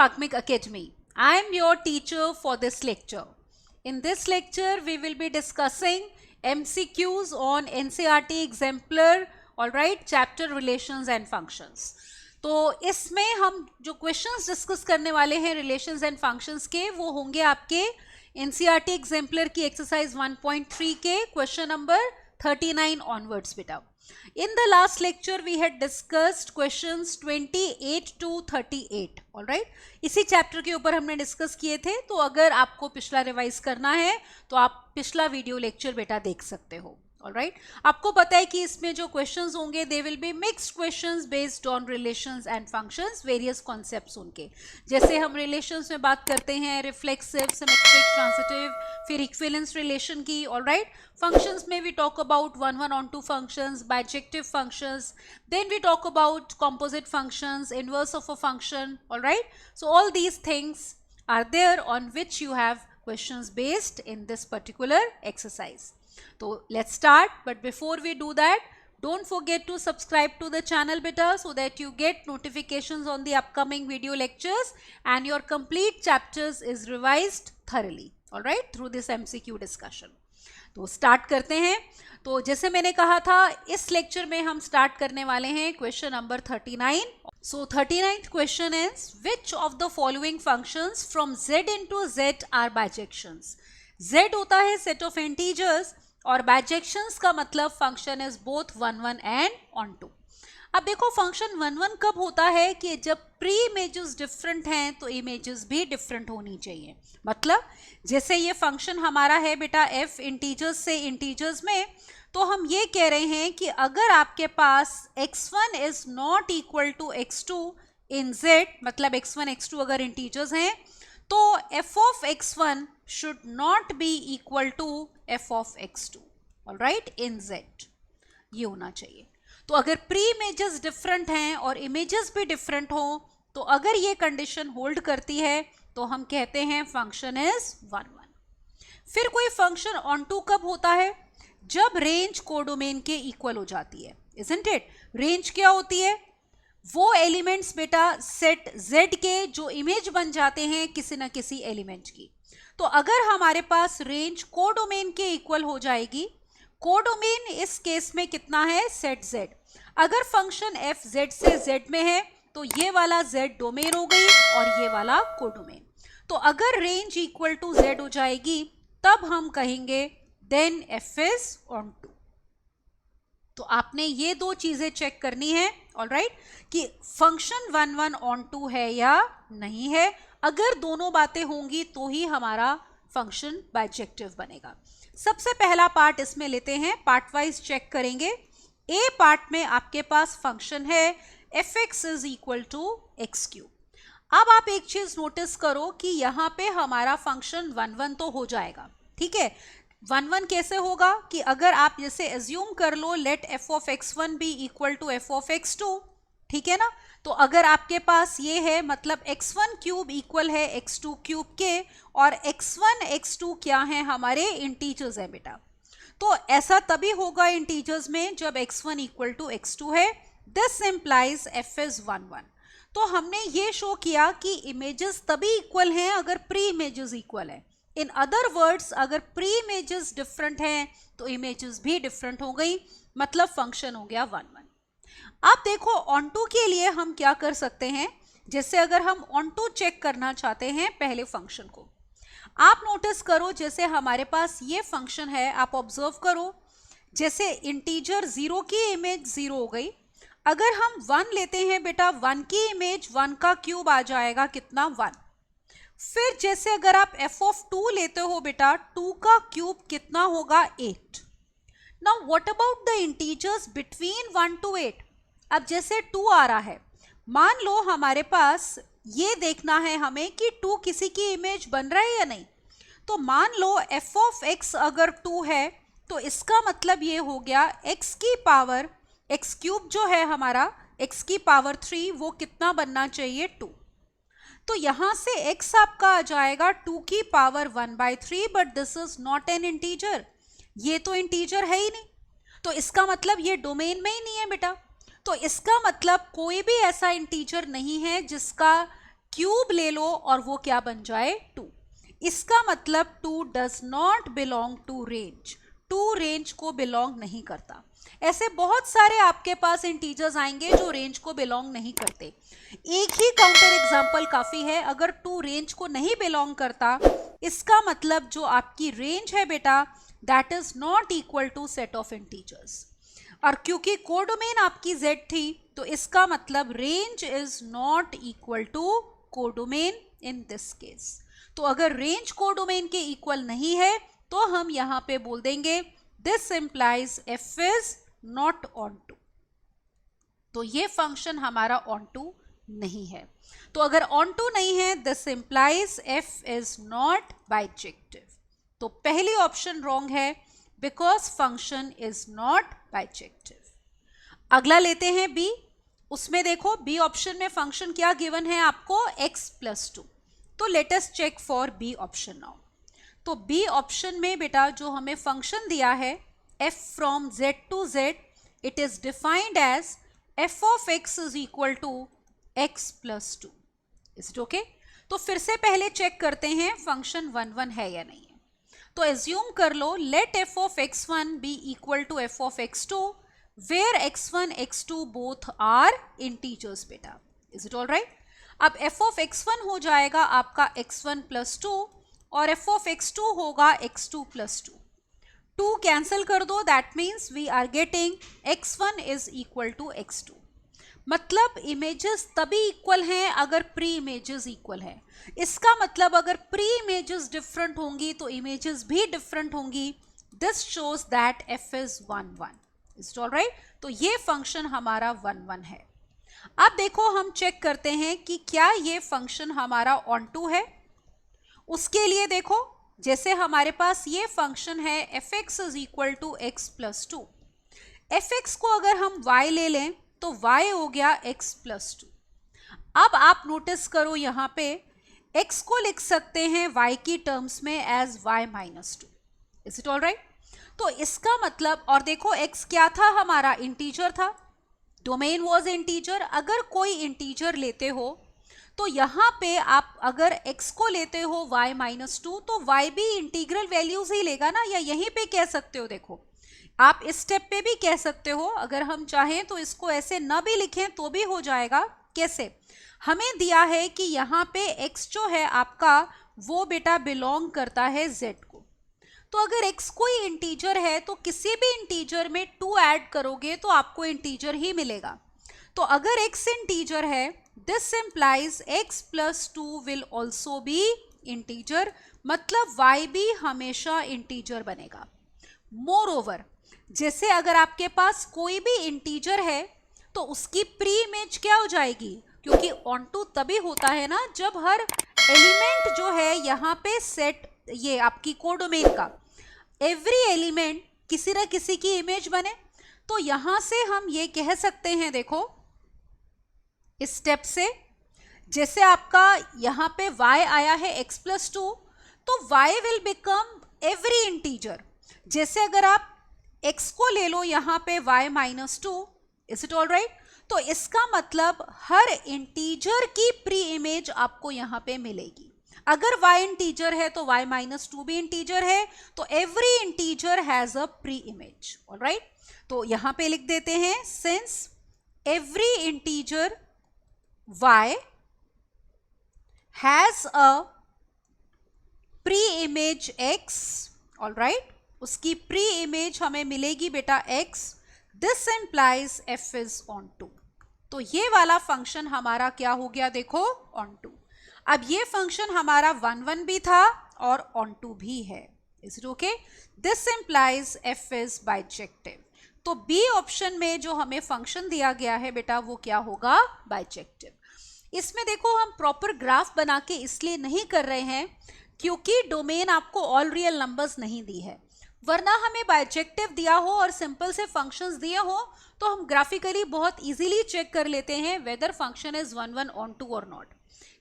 Akmic Academy. I am your teacher for this lecture. In this lecture, we will be discussing MCQs on NCERT exemplar, alright, chapter relations and functions. तो इसमें हम जो questions discuss करने वाले हैं relations and functions के, वो होंगे आपके NCERT एग्जाम्पलर की एक्सरसाइज 1.3 के क्वेश्चन नंबर 39 ऑनवर्ड्स बेटा. In the last lecture we had discussed questions 28 to 38, all right. इसी चैप्टर के ऊपर हमने डिस्कस किए थे, तो अगर आपको पिछला रिवाइज करना है तो आप पिछला वीडियो लेक्चर बेटा देख सकते हो. ऑलराइट, आपको पता है कि इसमें जो क्वेश्चंस होंगे they will be mixed questions based on relations and functions, various concepts उनके. जैसे हम रिलेशंस में बात करते हैं रिफ्लेक्सिव, सिमेट्रिक, ट्रांसिटिव, फिर इक्विवेलेंस रिलेशन की. ऑलराइट, फंक्शंस में we talk about one onto functions, bijective functions, then we talk about composite functions, inverse of a function. Alright, so all these things are there on which you have questions based in this particular exercise. So let's start, but before we do that, don't forget to subscribe to the channel beta so that you get notifications on the upcoming video lectures and your complete chapters is revised thoroughly, all right, through this MCQ discussion. तो start करते हैं. तो जैसे मैंने कहा था, इस lecture में हम स्टार्ट करने वाले हैं question number 39. So 39th question is, which of the following functions from z into z are bijections? z होता है सेट ऑफ इंटीजर्स और बाइजेक्शंस का मतलब function is both 1 1 and onto. अब देखो, फंक्शन 1 1 कब होता है कि जब प्री इमेजेस डिफरेंट हैं तो इमेजेस भी डिफरेंट होनी चाहिए. मतलब जैसे ये फंक्शन हमारा है बेटा f इंटीजर्स से इंटीजर्स में, तो हम ये कह रहे हैं कि अगर आपके पास x1 is not equal to x2 in z, मतलब x1 x2 अगर इंटीजर्स हैं, तो f of x1 should not be equal to f of x2, alright, in z. ये होना चाहिए. तो अगर प्री इमेजेस डिफरेंट हैं और इमेजेस भी डिफरेंट हो, तो अगर ये कंडीशन होल्ड करती है तो हम कहते हैं फंक्शन इज 1 1. फिर कोई फंक्शन ऑन टू कब होता है? जब रेंज कोडोमेन के इक्वल हो जाती है, इजंट इट? रेंज क्या होती है? वो एलिमेंट्स बेटा सेट z के जो इमेज बन जाते हैं किसी ना किसी एलिमेंट की. तो अगर हमारे पास रेंज कोडोमेन के इक्वल हो जाएगी, कोडोमेन इस केस में कितना है? Set z. अगर फंक्शन f z से z में है तो ये वाला z डोमेन हो गई और ये वाला कोडोमेन. तो अगर रेंज इक्वल टू z हो जाएगी तब हम कहेंगे then f is onto. तो आपने ये दो चीजें चेक करनी है, ऑलराइट, कि फंक्शन 1 1 ऑन टू है या नहीं है. अगर दोनों बातें होंगी तो ही हमारा फंक्शन बाइजेक्टिव बनेगा. सबसे पहला पार्ट इसमें लेते हैं, पार्ट वाइज चेक करेंगे. ए पार्ट में आपके पास फंक्शन है fx is equal to x cube. अब आप एक चीज नोटिस करो कि यहाँ पे हमारा फंक्शन 1 1 तो हो जाएगा, ठीक है. 1 1 कैसे होगा कि अगर आप जैसे एज्यूम कर लो let f of x1 be equal to f of x2, ठीक है ना. तो अगर आपके पास ये है, मतलब x1 क्यूब इक्वल है x2 क्यूब के, और x1 x2 क्या है? हमारे इंटीजर्स है बेटा. तो ऐसा तभी होगा इंटीजर्स में जब x1 इक्वल टू x2 है. This implies f is 1 1. तो हमने ये शो किया कि इमेजेस तभी इक्वल हैं अगर प्री इमेजेस इक्वल है. इन अदर वर्ड्स, अगर प्री इमेजेस डिफरेंट हैं तो इमेजेस भी डिफरेंट हो गई, मतलब फंक्शन हो गया 1 1. अब देखो, ऑन टू के लिए हम क्या कर सकते हैं. जैसे अगर हम ऑन टू चेक करना चाहते हैं पहले फंक्शन को, आप नोटिस करो जैसे हमारे पास ये फंक्शन है, आप ऑब्जर्व करो, जैसे इंटीजर 0 की इमेज 0 हो गई. अगर हम 1 लेते हैं बेटा, 1 की इमेज 1 का क्यूब आ जाएगा, कितना? 1. फिर जैसे अगर आप f ऑफ 2 लेते हो बेटा, 2 का क्यूब कितना होगा? 8. Now what about the integers between 1 to 8? अब जैसे 2 आ रहा है, मान लो हमारे पास ये देखना है हमें कि 2 किसी की इमेज बन रहा है या नहीं. तो मान लो f ऑफ x अगर 2 है तो इसका मतलब ये हो गया x की पावर, x क्यूब जो है हमारा, x की पावर 3, वो कितना बनना चाहिए? 2. तो यहां से x आपका आ जाएगा 2 की power 1/3, but this is not an integer. ये तो इंटीजर है ही नहीं, तो इसका मतलब ये डोमेन में ही नहीं है बेटा. तो इसका मतलब कोई भी ऐसा इंटीजर नहीं है जिसका क्यूब ले लो और वो क्या बन जाए 2। इसका मतलब 2 does not belong to range, 2 range को बिलोंग नहीं करता। ऐसे बहुत सारे आपके पास इंटीजर्स आएंगे जो रेंज को बिलोंग नहीं करते। एक ही काउंटर एग्जांपल काफी है। अगर 2 रेंज को नहीं बिलोंग करता, इसका मतलब जो आपकी रेंज है बेटा that is not equal to set of integers. और क्योंकि कोडोमेन आपकी z थी, तो इसका मतलब range is not equal to codomain in this case. तो अगर रेंज कोडोमेन के इक्वल नहीं है तो हम यहां पे बोल देंगे this implies f is not onto. तो ये फंक्शन हमारा ऑन टू नहीं है। तो अगर ऑन टू नहीं है, this implies f is not bijective. तो पहली ऑप्शन रॉन्ग है because function is not bijective. अगला लेते हैं b। उसमें देखो b ऑप्शन में फंक्शन क्या गिवन है आपको x+2। तो let us check for b option now. तो b ऑप्शन में बेटा जो हमें फंक्शन दिया है f from z to z, it is defined as f of x is equal to x+2। Is it okay? तो फिर से पहले चेक करते हैं फंक्शन 1 है या नहीं है। तो एज्यूम कर लो let f of x1 be equal to f of x2 where x1 x2 both are integers बेटा। Is it all right? अब f ऑफ x1 हो जाएगा आपका x1+2 और f ऑफ x2 होगा x2+2। 2 कैंसिल कर दो, that means we are getting x1 is equal to x2। मतलब इमेजेस तभी इक्वल हैं अगर प्री इमेजेस इक्वल है। इसका मतलब अगर प्री इमेजेस डिफरेंट होंगी तो इमेजेस भी डिफरेंट होंगी। This shows that f is 1 1। Is all right? तो ये फंक्शन हमारा 1 1 है। अब देखो हम चेक करते हैं कि क्या ये फंक्शन हमारा ऑन टू है। उसके लिए देखो जैसे हमारे पास ये फंक्शन है f(x) is equal to x+2। f(x) को अगर हम y ले लें तो y हो गया x+2। अब आप नोटिस करो यहाँ पे x को लिख सकते हैं y की टर्म्स में as y-2। Is it all right? तो इसका मतलब, और देखो x क्या था हमारा, इंटीजर था, डोमेन वॉज इंटीजर। अगर कोई इंटीजर लेते हो तो यहाँ पे आप अगर x को लेते हो y-2 तो y भी इंटीग्रल वैल्यूज ही लेगा ना, या यहीं पे कह सकते हो, देखो आप इस स्टेप पे भी कह सकते हो। अगर हम चाहें तो इसको ऐसे न भी लिखें तो भी हो जाएगा। कैसे? हमें दिया है कि यहाँ पे x जो है आपका वो बेटा बिलोंग करता है z को। तो अगर x कोई इंटीजर है तो किसी भी इंटीजर में 2 ऐड करोगे तो आपको इंटीजर ही मिलेगा। तो अगर x इंटीजर है, this implies x+2 will also be integer, मतलब y भी हमेशा इंटीजर बनेगा। मोर ओवर, जैसे अगर आपके पास कोई भी इंटीजर है तो उसकी प्री इमेज क्या हो जाएगी, क्योंकि ऑन टू तभी होता है ना जब हर एलिमेंट जो है यहाँ पे सेट, ये आपकी कोडोमेन का एवरी एलिमेंट किसी न किसी की इमेज बने। तो यहां से हम ये कह सकते हैं, देखो इस स्टेप से, जैसे आपका यहाँ पे y आया है x+2 तो y will become every integer. जैसे अगर आप x को ले लो यहाँ पे y-2, is it all right? तो इसका मतलब हर इंटीजर की प्री इमेज आपको यहाँ पे मिलेगी। अगर y इंटीजर है तो y-2 भी इंटीजर है, तो every integer has a pre image. All right? तो यहाँ पे लिख देते हैं since every integer y has a pre-image x, all right? उसकी प्री इमेज हमें मिलेगी बेटा x। This implies f is on 2। तो ये वाला फंक्शन हमारा क्या हो गया, देखो on 2। अब ये फंक्शन हमारा 1 1 भी था और on 2 भी है। Is it okay? This implies f is bijective। तो बी ऑप्शन में जो हमें फंक्शन दिया गया है बेटा वो क्या होगा, बाइजेक्टिव। इसमें देखो हम प्रॉपर ग्राफ बना के इसलिए नहीं कर रहे हैं क्योंकि डोमेन आपको ऑल रियल नंबर्स नहीं दी है, वरना हमें बाइजेक्टिव दिया हो और सिंपल से फंक्शंस दिए हो तो हम ग्राफिकली बहुत इजीली चेक कर लेते हैं वेदर फंक्शन इज 1 1 ऑन 2 और नॉट।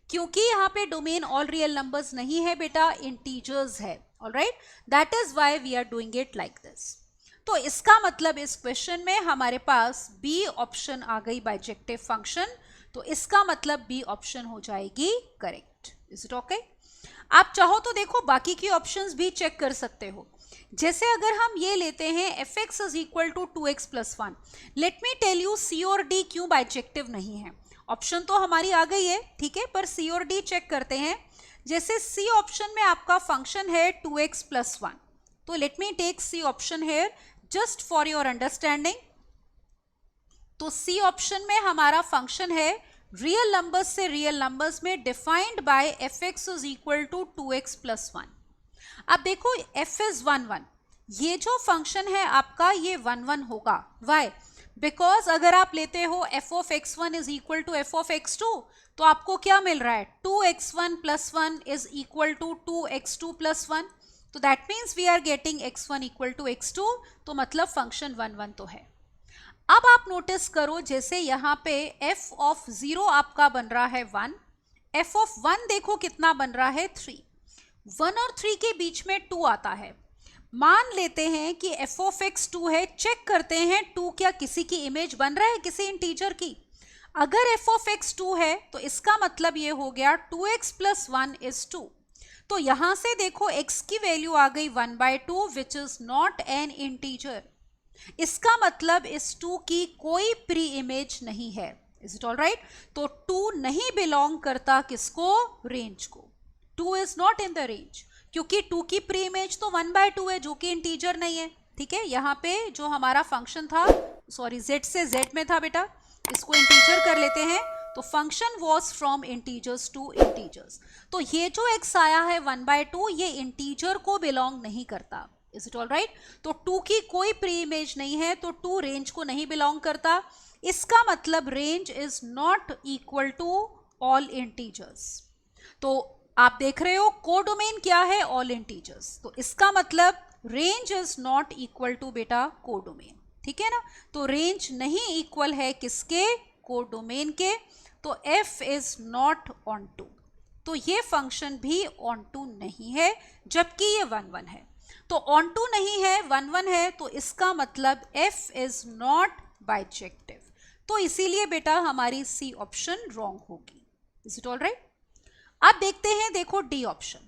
क्योंकि यहाँ पे डोमेन ऑल रियल नंबर्स नहीं है बेटा, इंटीजर्स है। All right? That is why we are doing it like this. तो इसका मतलब इस क्वेश्चन में हमारे पास बी ऑप्शन आ गई बाइजेक्टिव फंक्शन, तो इसका मतलब बी ऑप्शन हो जाएगी करेक्ट। Is it okay? आप चाहो तो देखो बाकी की ऑप्शंस भी चेक कर सकते हो। जैसे अगर हम ये लेते हैं F x is equal to 2x plus 1, let me tell you C और डी क्यों बाइजेक्टिव नहीं है। ऑप्शन तो हमारी आ गई है, ठीक है, पर सी और डी चेक करते हैं। जैसे सी ऑप्शन में आपका फंक्शन है 2x प्लस 1, तो let me take C option here just for your understanding. तो सी ऑप्शन में हमारा फंक्शन है रियल नंबर्स से रियल नंबर्स में defined by f x is equal to 2x plus 1। अब देखो f इज 1 1, ये जो फंक्शन है आपका ये 1 1 होगा। वाई? बिकॉज अगर आप लेते हो f of x1 is equal to f of x2, तो आपको क्या मिल रहा है 2x1 plus 1 is equal to 2x2 plus 1, तो that means we are getting x1 equal to x2, तो मतलब फंक्शन 1 1 तो है। अब आप नोटिस करो जैसे यहाँ पे f ऑफ 0 आपका बन रहा है 1, f ऑफ 1 देखो कितना बन रहा है 3, 1 और 3 के बीच में 2 आता है। मान लेते हैं कि f ऑफ x 2 है, चेक करते हैं 2 क्या किसी की इमेज बन रहा है किसी इंटीजर की। अगर f ऑफ x 2 है तो इसका मतलब ये हो गया 2x प्लस 1 इज 2। तो यहां से देखो x की वैल्यू आ गई 1/2 which is not an integer. इसका मतलब इस 2 की कोई प्री इमेज नहीं है। Is it all right? तो 2 नहीं बिलोंग करता किसको? रेंज को। 2 is not in the range, क्योंकि 2 की प्री इमेज तो 1/2 है जो कि इंटीजर नहीं है। ठीक है, यहाँ पे जो हमारा फंक्शन था, सॉरी z से z में था बेटा, इसको इंटीजर कर लेते हैं, तो function was from integers to integers. तो ये जो x आया है 1/2 ये इंटीजर को बिलोंग नहीं करता। Is it all right? तो 2 की कोई प्री इमेज नहीं है, तो 2 रेंज को नहीं बिलोंग करता। इसका मतलब range is not equal to all integers. तो आप देख रहे हो कोडोमेन क्या है? All integers. तो इसका मतलब range is not equal to बेटा कोडोमेन। ठीक है ना? तो रेंज नहीं इक्वल है किसके? कोडोमेन के। तो f is not onto, तो ये फंक्शन भी ऑन टू नहीं है, जबकि ये 1 1 है। तो ऑन टू नहीं है, 1 1 है, तो इसका मतलब f इज नॉट बाइजेक्टिव। तो इसीलिए बेटा हमारी सी ऑप्शन रॉन्ग होगी। Is it all right? अब देखते हैं, देखो डी ऑप्शन।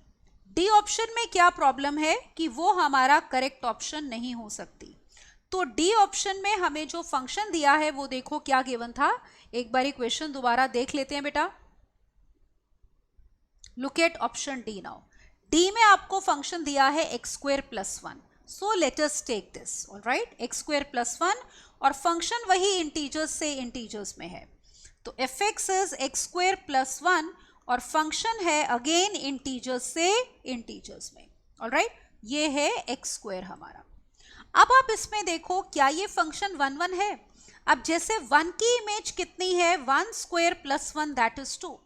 डी ऑप्शन में क्या प्रॉब्लम है कि वो हमारा करेक्ट ऑप्शन नहीं हो सकती। तो डी ऑप्शन में हमें जो फंक्शन दिया है वो देखो क्या गिवन था। एक बार क्वेश्चन दोबारा देख लेते हैं बेटा। Look at option D now. D में आपको फंक्शन दिया है x square plus 1, so let us take this. Alright, x square plus 1 और फंक्शन वही इंटीजर्स से इंटीजर्स में है, तो F x is x square plus 1 और फंक्शन है अगेन इंटीजर्स से इंटीजर्स में। ऑलराइट, ये है एक्स स्क्वायर हमारा। अब आप इसमें देखो क्या ये फंक्शन 1 1 है? अब जैसे 1 की इमेज कितनी है? 1 स्क्वायर प्लस 1 दैट इज 2।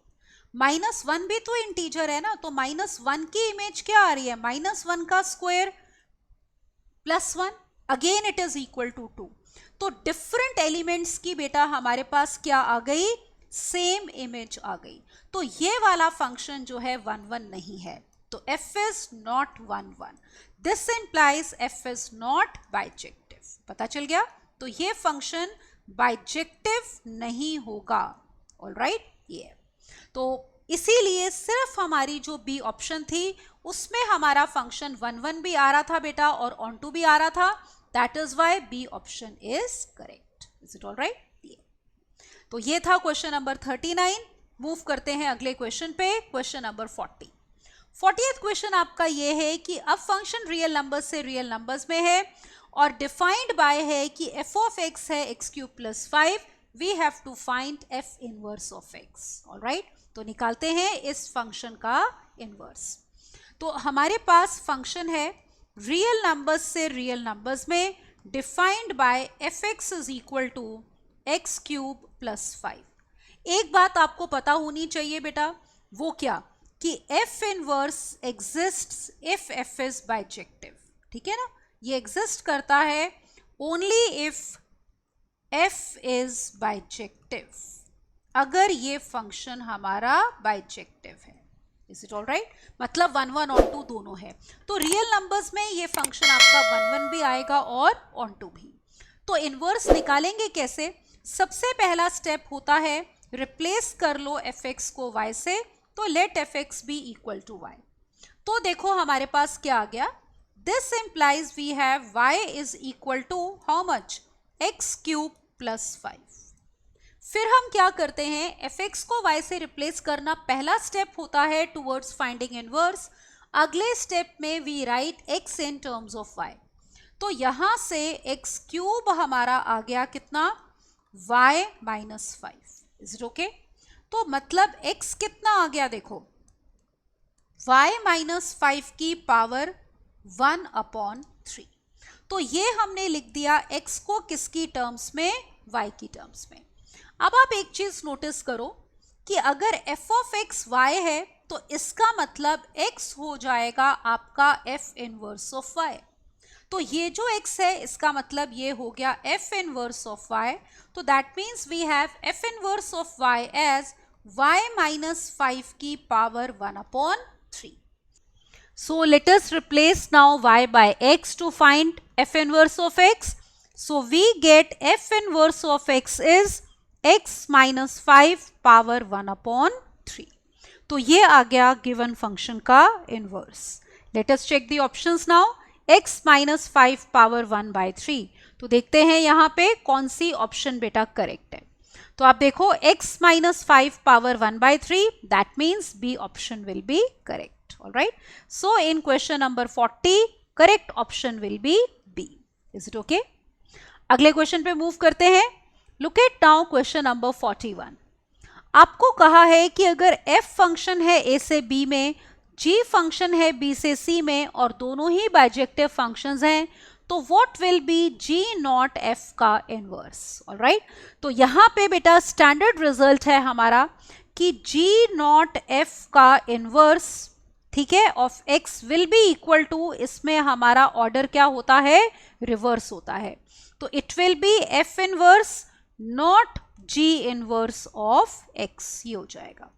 -1 भी तो इंटीजर है ना, तो -1 की इमेज क्या आ रही है? -1 का square plus 1, again it is equal to 2। तो डिफरेंट एलिमेंट्स की बेटा हमारे पास क्या आ गई? सेम इमेज आ गई। तो ये वाला फंक्शन जो है 1 1 नहीं है, तो f is not 1 1। This implies f is not bijective. पता चल गया? तो ये फंक्शन बाइजेक्टिव नहीं होगा। ऑलराइट, ये तो इसीलिए सिर्फ हमारी जो बी ऑप्शन थी उसमें हमारा फंक्शन 1 1 भी आ रहा था बेटा और ऑन टू भी आ रहा था। That is why B option is correct. Is it all right? तो ये था क्वेश्चन नंबर 39। मूव करते हैं अगले क्वेश्चन पे, क्वेश्चन नंबर 40। 40th क्वेश्चन आपका ये है कि अब फंक्शन रियल नंबर्स से रियल नंबर्स में है और डिफाइंड बाय है कि f ऑफ x है x cube plus 5, we have to find f inverse of x। Alright, तो निकालते हैं इस फंक्शन का इनवर्स। तो हमारे पास फंक्शन है रियल नंबर्स से रियल नंबर्स में defined by f x is equal to x cube plus 5। एक बात आपको पता होनी चाहिए बेटा, वो क्या? कि f inverse exists if f is bijective. ठीक है ना? ये एग्जिस्ट करता है only if f is bijective, अगर ये फंक्शन हमारा बाइजेक्टिव है। Is it all right? मतलब 1 1 ऑन टू दोनों है, तो रियल नंबर्स में ये फंक्शन आपका 1 1 भी आएगा और ऑन टू भी। तो इनवर्स निकालेंगे कैसे? सबसे पहला स्टेप होता है रिप्लेस कर लो fx को y से, तो let fx be equal to y। तो देखो हमारे पास क्या आ गया, this implies we have y is equal to how much, x cube plus 5। फिर हम क्या करते हैं, fx को y से रिप्लेस करना पहला स्टेप होता है टुवर्ड्स फाइंडिंग इनवर्स। अगले स्टेप में we write x in terms of y। तो यहां से x क्यूब हमारा आ गया कितना, y minus 5। Is it okay? तो मतलब x कितना आ गया देखो, y माइनस 5 की पावर 1/3। तो ये हमने लिख दिया x को किसकी टर्म्स में, y की टर्म्स में। अब आप एक चीज नोटिस करो कि अगर f ऑफ x y है तो इसका मतलब x हो जाएगा आपका f इनवर्स ऑफ y। तो ये जो x है इसका मतलब ये हो गया f इनवर्स ऑफ y। तो that means we have f inverse of y as y minus 5 की power 1/3। So let us replace now y by x to find f inverse of x. So we get f inverse of x is x minus 5 power 1/3. तो ये आ गया given function का inverse. Let us check the options now. x minus 5 power 1/3। तो देखते हैं यहाँ पे कौन सी ऑप्शन बेटा करेक्ट है। तो आप देखो x minus 5 power 1/3, that means B option will be correct. All right. So in question number 40, correct option will be B. Is it okay? अगले क्वेश्चन पे मूव करते हैं। Look at now question number 41. आपको कहा है कि अगर f function है a से b में, g फंक्शन है b से c में और दोनों ही बाइजेक्टिव फंक्शंस हैं, तो what will be g not f का इनवर्स। ऑल राइट, तो यहाँ पे बेटा स्टैंडर्ड रिजल्ट है हमारा कि g नॉट f का इनवर्स, ठीक है, of x will be equal to, इसमें हमारा ऑर्डर क्या होता है, रिवर्स होता है। तो it will be f inverse not g inverse of x, ये हो जाएगा।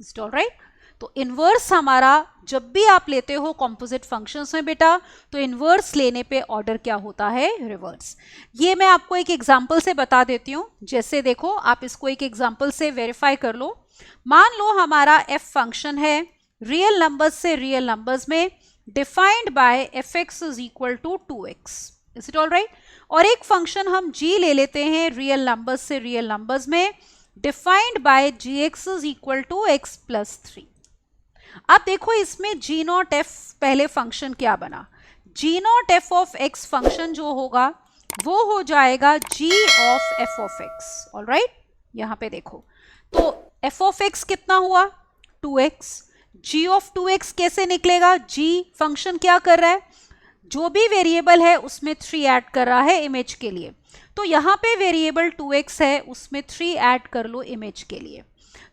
Is it all right? तो इनवर्स हमारा जब भी आप लेते हो कॉम्पोजिट फंक्शंस में बेटा, तो इनवर्स लेने पे ऑर्डर क्या होता है, रिवर्स। ये मैं आपको एक एग्जांपल से बता देती हूँ। जैसे देखो, आप इसको एक एग्जांपल से वेरीफाई कर लो। मान लो हमारा f फंक्शन है रियल नंबर्स से रियल नंबर्स में, defined by fx is equal to 2x। Is it all right? और एक फंक्शन हम g ले लेते हैं रियल नंबर्स से रियल नंबर्स में, defined by gx is equal to x plus 3। अब देखो इसमें g नॉट f पहले फंक्शन क्या बना, g not f of x function जो होगा वो हो जाएगा g of f of x। All right, यहां पे देखो, तो f ऑफ x कितना हुआ, 2x। g ऑफ 2x कैसे निकलेगा, g फंक्शन क्या कर रहा है, जो भी वेरिएबल है उसमें 3 ऐड कर रहा है इमेज के लिए। तो यहाँ पे वेरिएबल 2x है, उसमें 3 ऐड कर लो इमेज के लिए।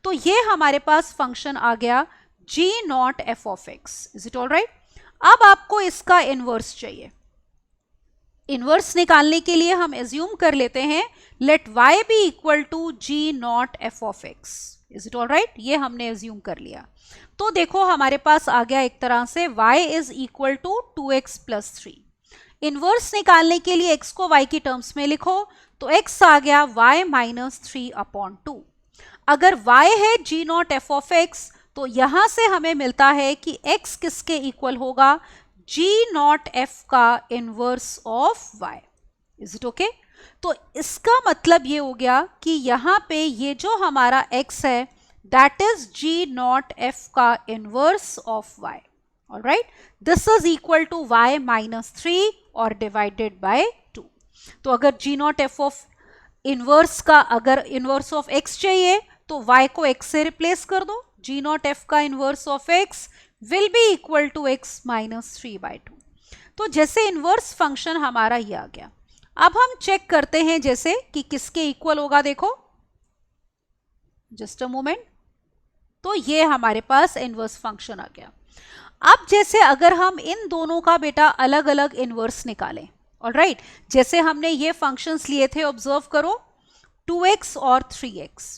तो ये हमारे पास फंक्शन आ गया g not f of x। Is it all right? अब आपको इसका इनवर्स चाहिए। इनवर्स निकालने के लिए हम एज्यूम कर लेते हैं let y be equal to g not f of x। Is it all right? ये हमने एज्यूम कर लिया। तो देखो हमारे पास आ गया एक तरह से y is equal to 2x plus 3। Inverse निकालने के लिए x को y की टर्म्स में लिखो, तो x आ गया y माइनस 3/2। अगर y है g not f of x, तो यहां से हमें मिलता है कि x किसके इक्वल होगा, g नॉट f का inverse of y। Is it okay? तो इसका मतलब ये हो गया कि यहां पे ये जो हमारा x है that is g not f का inverse of y. All right, this is equal to y minus 3 और divided by 2. तो अगर g not f of inverse का अगर inverse of x चाहिए तो y को x से replace कर दो, g not f का inverse of x will be equal to x minus 3/2. तो जैसे inverse function हमारा ये आ गया। अब हम चेक करते हैं जैसे कि किसके इक्वल होगा, देखो जस्ट अ मोमेंट। तो ये हमारे पास इनवर्स फंक्शन आ गया। अब जैसे अगर हम इन दोनों का बेटा अलग अलग इनवर्स निकालें, ऑलराइट, जैसे हमने ये फंक्शंस लिए थे, ऑब्जर्व करो 2x और 3x।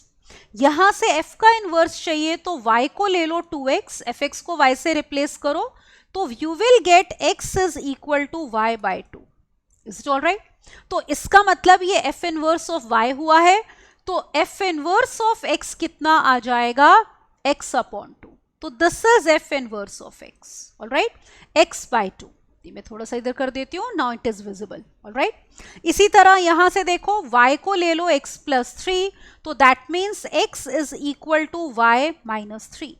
यहां से f का इनवर्स चाहिए तो y को ले लो 2x, fx को y से रिप्लेस करो, तो you will get x is equal to y by 2। Is it all right? तो इसका मतलब ये f इनवर्स ऑफ y हुआ है। तो f इनवर्स ऑफ x कितना आ जाएगा, x अपॉन 2. तो this is f inverse of x. Alright, x by 2. मैं थोड़ा सा इधर कर देती हूँ. Now it is visible. Alright, इसी तरह यहां से देखो y को ले लो x प्लस 3. तो that means x is equal to y minus 3.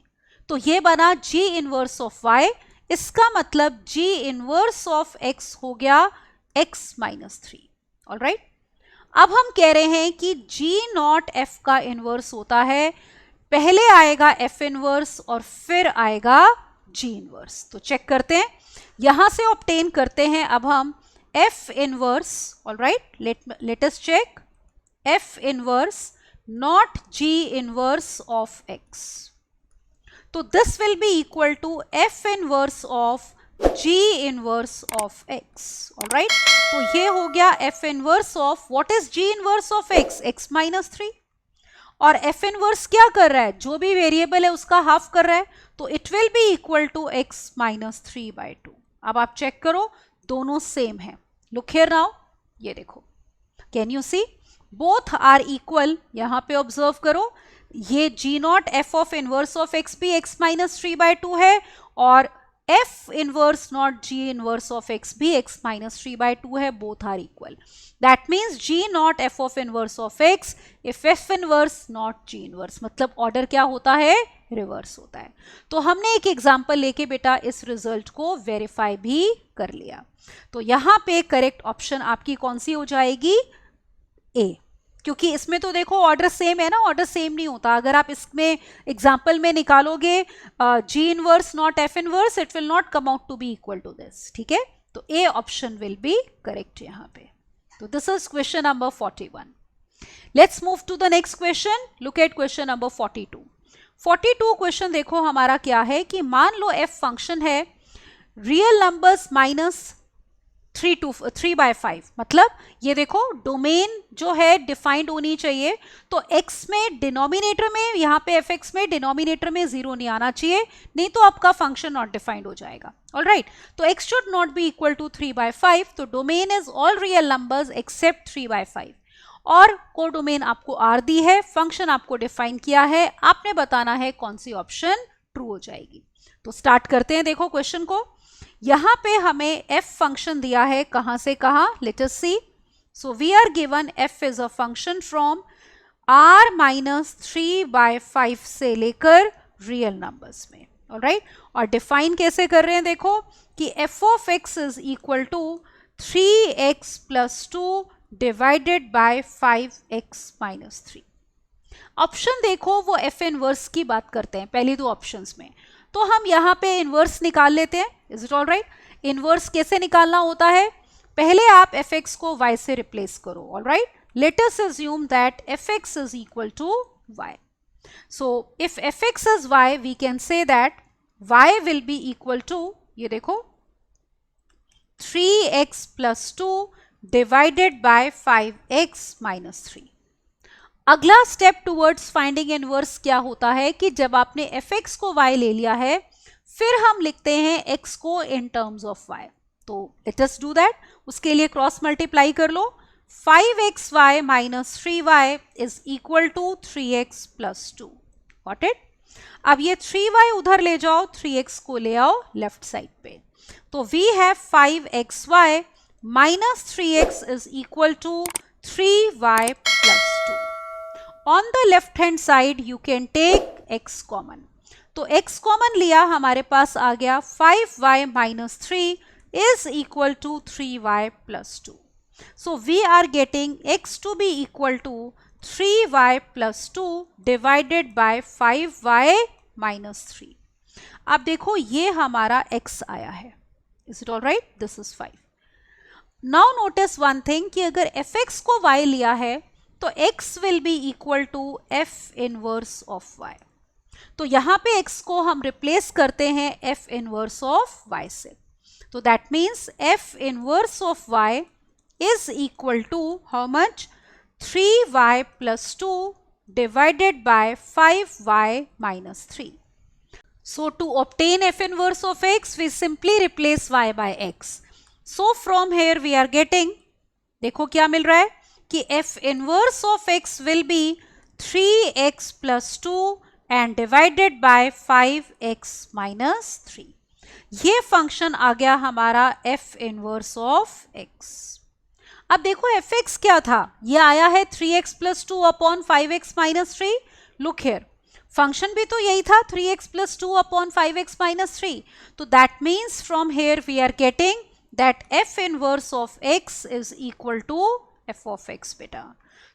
तो ये बना g इनवर्स ऑफ y. इसका मतलब g इनवर्स ऑफ x हो गया x माइनस 3. ऑलराइट, अब हम कह रहे हैं कि g नॉट f का इनवर्स होता है. पहले आएगा f इनवर्स और फिर आएगा g इनवर्स. तो चेक करते हैं, यहां से ऑब्टेन करते हैं अब हम f inverse. Alright, let us check f inverse not g inverse of x. तो this will be equal to f inverse of g inverse of x. Alright, तो ये हो गया f inverse of, what is g inverse of x, x minus 3. और f inverse क्या कर रहा है, जो भी वेरिएबल है उसका हाफ कर रहा है. तो it will be equal to x minus 3 by 2. अब आप चेक करो, दोनों सेम है. लुक हियर नाउ, ये देखो, can you see both are equal. यहां पे ऑब्जर्व करो, ये g not f of inverse of x भी x माइनस 3 बाय 2 है और f inverse not g inverse of x भी x माइनस 3 बाय 2 है. Both are equal. That means g not f of inverse of x if f inverse not g inverse. मतलब order क्या होता है, reverse होता है. तो हमने एक एग्जांपल लेके बेटा इस रिजल्ट को वेरीफाई भी कर लिया. तो यहां पे करेक्ट ऑप्शन आपकी कौन सी हो जाएगी, A. क्योंकि इसमें तो देखो ऑर्डर सेम है ना, ऑर्डर सेम नहीं होता. अगर आप इसमें एग्जांपल में निकालोगे g inverse not f inverse, it will not come out to be equal to this. ठीक है, तो A option will be correct यहां पे. तो this is question number 41. Let's move to the next question. Look at question number 42. 42 question देखो हमारा क्या है कि मान लो f फंक्शन है रियल नंबर्स माइनस 3 बाय 5. मतलब ये देखो डोमेन जो है डिफाइंड होनी चाहिए. तो x में डिनोमिनेटर में, यहाँ पे fx में डिनोमिनेटर में 0 नहीं आना चाहिए, नहीं तो आपका फंक्शन नॉट डिफाइंड हो जाएगा. ऑलराइट, तो x should not be equal to 3 by 5. तो domain is all real numbers except 3 by 5. और को डोमेन आपको R दी है, फंक्शन आपको डिफाइन किया है, आपने बताना है कौन सी ऑप्शन ट्रू हो जाएगी. तो स्टार्ट करते हैं. देखो क्वेश्चन को, यहां पे हमें f फंक्शन दिया है, कहां से कहां, let us see. So we are given f is a function from r minus 3 by 5 से लेकर रियल नंबर्स में. ऑलराइट, और डिफाइन कैसे कर रहे हैं, देखो कि f of x is equal to 3x plus 2 divided by 5x minus 3. Option देखो वो f इनवर्स की बात करते हैं पहली दो ऑप्शंस में. तो हम यहाँ पे इनवर्स निकाल लेते हैं. Is it all right? Inverse कैसे निकालना होता है, पहले आप fx को y से रिप्लेस करो. All right, let us assume that fx is equal to y. So if fx is y, we can say that y will be equal to, ये देखो 3x plus 2 divided by 5x minus 3. अगला step towards finding inverse क्या होता है कि जब आपने fx को y ले लिया है, फिर हम लिखते हैं x को इन टर्म्स ऑफ y. तो लेट अस डू दैट. उसके लिए क्रॉस मल्टीप्लाई कर लो. 5xy minus 3y is equal to 3x plus 2. Got it? अब ये 3y उधर ले जाओ, 3x को ले आओ लेफ्ट साइड पे. तो we have 5xy minus 3x is equal to 3y plus 2. On the left hand side you can take x common. तो x common लिया, हमारे पास आ गया 5y minus 3 is equal to 3y plus 2. So we are getting x to be equal to 3y plus 2 divided by 5y minus 3. अब देखो ये हमारा x आया है. Is it all right? This is 5. Now notice one thing कि अगर fx को y लिया है तो x will be equal to f inverse of y. तो यहाँ पे x को हम रिप्लेस करते हैं f इनवर्स ऑफ y से. तो that means f inverse of y is equal to how much, 3y plus 2 divided by 5y minus 3. So to obtain f inverse of x, we simply replace y by x. So from here we are getting, देखो क्या मिल रहा है, कि f inverse of x will B 3x plus 2 and divided by 5x minus 3। ये function आ गया हमारा f inverse of x। अब देखो fx क्या था, ये आया है 3x plus 2 upon 5x minus 3। Look here, function भी तो यही था 3x plus 2 upon 5x minus 3। तो that means from here we are getting that f inverse of x is equal to f of x बेटा।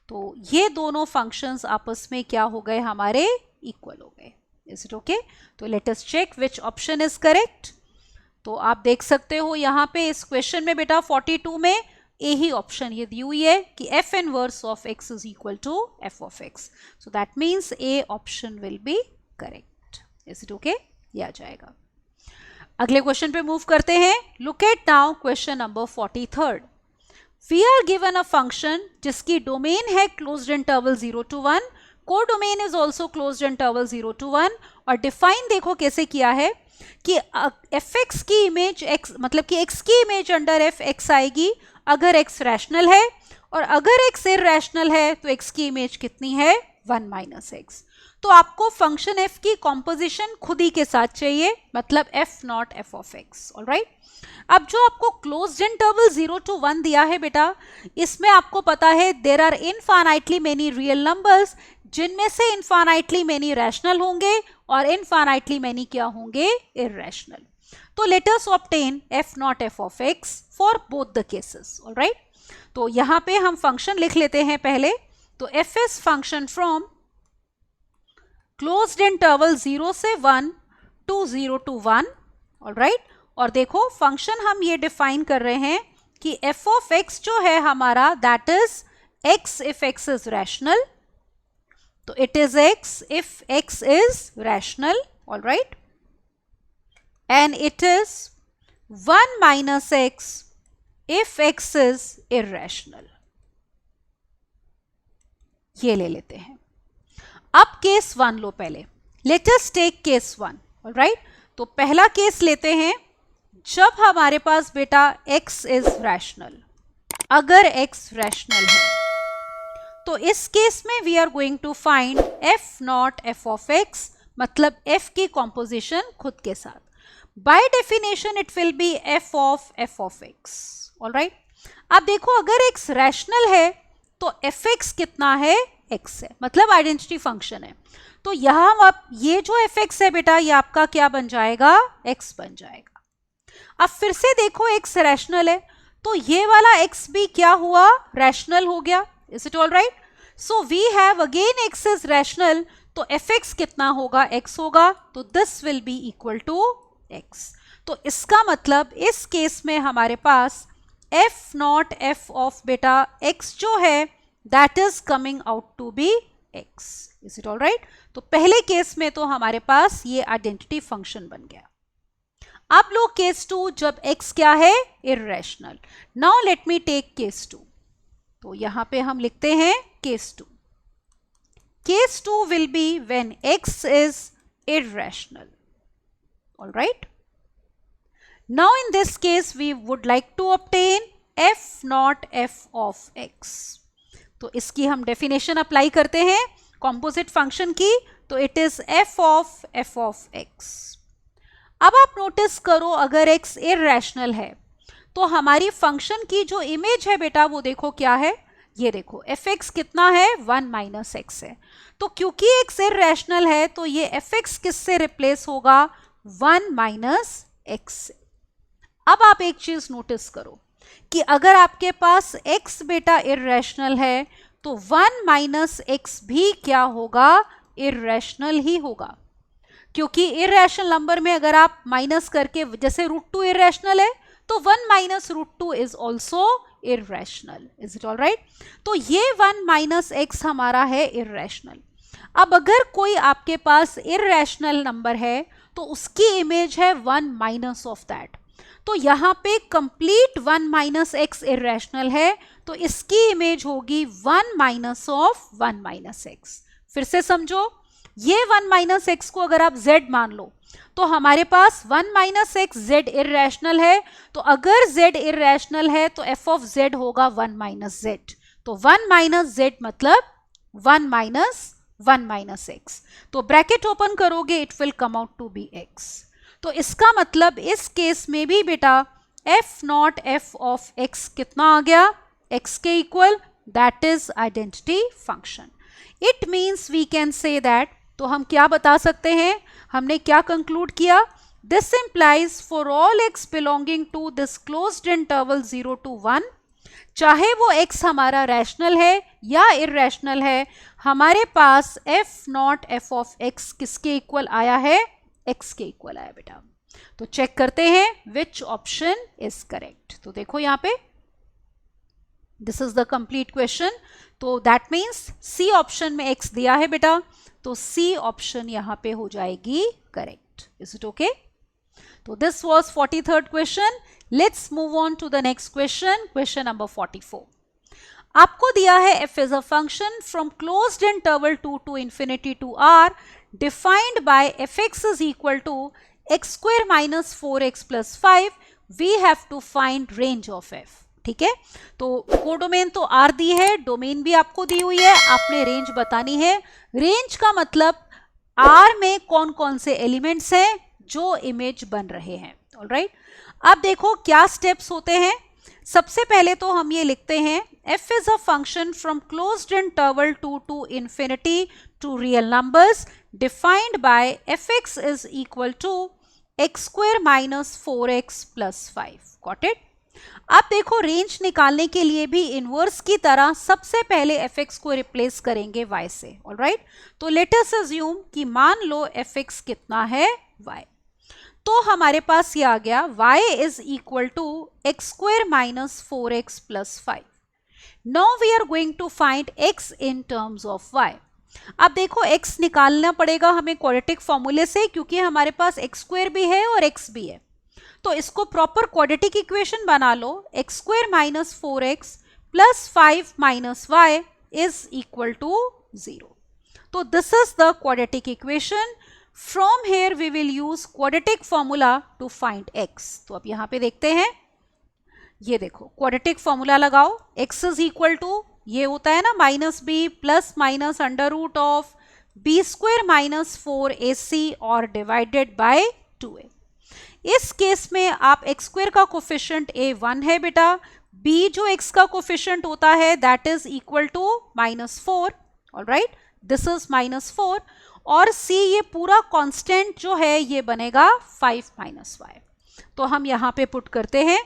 तो ये दोनों functions आपस में क्या हो गए, हमारे इक्वल हो गए। Is it okay? तो let us check which option is correct. तो आप देख सकते हो यहाँ पे इस क्वेश्चन में बेटा 42 में ए ही ऑप्शन ये दी हुई है कि f inverse of x is equal to f of x। So that means A option will be correct. Is it okay? ये आ जाएगा। अगले क्वेश्चन पे मूव करते हैं। Look at now question number 43। We are given a function जिसकी domain है closed interval 0 to 1, codomain is also closed interval 0 to 1, और डिफाइन देखो कैसे किया है कि fx की इमेज x, मतलब कि x की इमेज अंडर f x आएगी अगर x रैशनल है, और अगर x इरैशनल है तो x की इमेज कितनी है, 1 माइनस x। तो आपको फंक्शन f की कॉम्पोजिशन खुद ही के साथ चाहिए, मतलब f not f of x। Alright, अब जो आपको क्लोज्ड इंटरवल 0 to 1 दिया है बेटा, इसमें आपको पता है there are infinitely many real numbers, जिनमें से इनफाइनाइटली मेनी रैशनल होंगे और इनफाइनाइटली मेनी क्या होंगे, इरैशनल। तो let us obtain f not f of x for both the cases. Alright, तो यहाँ पे हम फंक्शन लिख लेते हैं पहले। तो f is function from closed interval 0 से 1 टू 0 to 1। ऑलराइट, और देखो फंक्शन हम ये डिफाइन कर रहे हैं कि f ऑफ x जो है हमारा, that is x if x is rational. तो it is x if x is rational. Alright, and it is 1 minus x if x is irrational. ये ले लेते हैं। अब केस 1 लो पहले। Let us take case 1। Alright, तो पहला केस लेते हैं जब हमारे पास बेटा x इज रैशनल। अगर x रैशनल है तो इस केस में we are going to find f not f of x, मतलब f की कॉम्पोजिशन खुद के साथ। By definition it will be f of x। Alright, अब देखो अगर x रैशनल है तो fx कितना है, x है, मतलब आइडेंटिटी फंक्शन है। तो यहां अब ये जो fx है बेटा, ये आपका क्या बन जाएगा, x बन जाएगा। अब फिर से देखो x रैशनल है तो ये वाला x भी क्या हुआ, रैशनल हो गया। Is it all right? So we have again x is rational, तो fx कितना होगा, x होगा। तो this will be equal to x। तो इसका मतलब इस केस में हमारे पास f नॉट f ऑफ बेटा x जो है, that is coming out to be x। Is it all right? तो पहले केस में तो हमारे पास ये आइडेंटिटी फंक्शन बन गया। अब लो केस 2, जब x क्या है, irrational. Now let me take case 2। तो यहां पे हम लिखते हैं case 2। Case 2 will be when x is irrational. All right, now in this case we would like to obtain f not f of x. तो इसकी हम डेफिनेशन अप्लाई करते हैं कॉम्पोजिट फंक्शन की। तो it is f of x। अब आप notice करो अगर x इरैशनल है तो हमारी फंक्शन की जो इमेज है बेटा, वो देखो क्या है, ये देखो fx कितना है, 1 माइनस x है। तो क्योंकि x इरैशनल है तो ये fx किससे रिप्लेस होगा, 1 माइनस x। अब आप एक चीज नोटिस करो कि अगर आपके पास x बेटा इरैशनल है तो 1 माइनस x भी क्या होगा, इरैशनल ही होगा। क्योंकि इरैशनल नंबर में अगर आप माइनस करके, जैसे √2 इरैशनल है तो 1 minus √2 is also irrational. Is it all right? तो ये 1 माइनस x हमारा है इरैशनल। अब अगर कोई आपके पास इरैशनल नंबर है तो उसकी इमेज है 1 माइनस ऑफ दैट। तो यहाँ पे कंप्लीट 1 माइनस x इरैशनल है, तो इसकी इमेज होगी 1 माइनस ऑफ 1 माइनस x। फिर से समझो, ये 1 माइनस x को अगर आप z मान लो तो हमारे पास 1 माइनस x z इरैशनल है। तो अगर z इरैशनल है तो f ऑफ z होगा 1 माइनस z। तो तो 1 माइनस जेड मतलब 1 माइनस एक्स, तो ब्रैकेट ओपन करोगे it will come out to be x. तो इसका मतलब इस केस में भी बेटा f not f of x कितना आ गया, एक्स के equal, that is identity function. It means we can say that, तो हम क्या बता सकते हैं, हमने क्या कंक्लूड किया, this implies for all x belonging to this closed interval 0 to 1, चाहे वो x हमारा रैशनल है या इररेशनल है, हमारे पास f not f of x किसके इक्वल आया है, x के इक्वल आया बेटा। तो चेक करते हैं विच ऑप्शन इज करेक्ट। तो देखो यहाँ पे this is the complete question, तो दैट मीन्स सी ऑप्शन में x दिया है बेटा, तो सी ऑप्शन यहाँ पे हो जाएगी करेक्ट। Is it okay? तो this was 43rd question. Let's move on to the next question, question number 44. आपको दिया है f is a function from closed interval 2 to infinity to r defined by fx is equal to x square minus 4x plus 5. We have to find range of f. ठीक है, तो codomain तो r दी है, domain भी आपको दी हुई है, आपने रेंज बतानी है। रेंज का मतलब r में कौन कौन से एलिमेंट्स हैं जो इमेज बन रहे हैं। ऑलराइट, अब देखो क्या स्टेप्स होते हैं। सबसे पहले तो हम ये लिखते हैं f is a function from closed interval 2 to infinity to real numbers defined by fx is equal to x square minus 4x plus 5. Got it? अब देखो रेंज निकालने के लिए भी इनवर्स की तरह सबसे पहले fx को रिप्लेस करेंगे y से। ऑलराइट, तो लेट अस अज्यूम कि मान लो fx कितना है, y, तो हमारे पास ये आ गया y is equal to x square minus 4x plus 5। Now we are going to find x in terms of y। अब देखो x निकालना पड़ेगा हमें क्वाड्रेटिक फॉर्मूले से, क्योंकि हमारे पास एक्स स्क्वायर भी है और x भी है, तो इसको प्रॉपर क्वाड्रेटिक इक्वेशन बना लो। X square minus 4x plus 5 minus y is equal to 0। तो this is the quadratic equation. From here we will use quadratic formula to find x. तो अब यहाँ पे देखते हैं, ये देखो क्वाड्रेटिक फॉर्मूला लगाओ, x इज इक्वल टू ये होता है ना minus b plus minus under root of b square minus 4ac और डिवाइडेड बाय 2a। इस केस में आप x स्क्वायर का कोफिशिएंट a 1 है बेटा, b जो x का कोफिशिएंट होता है that is equal to -4। Alright, this is -4 और c ये पूरा कांस्टेंट जो है ये बनेगा 5 माइनस y। तो हम यहाँ पे पुट करते हैं,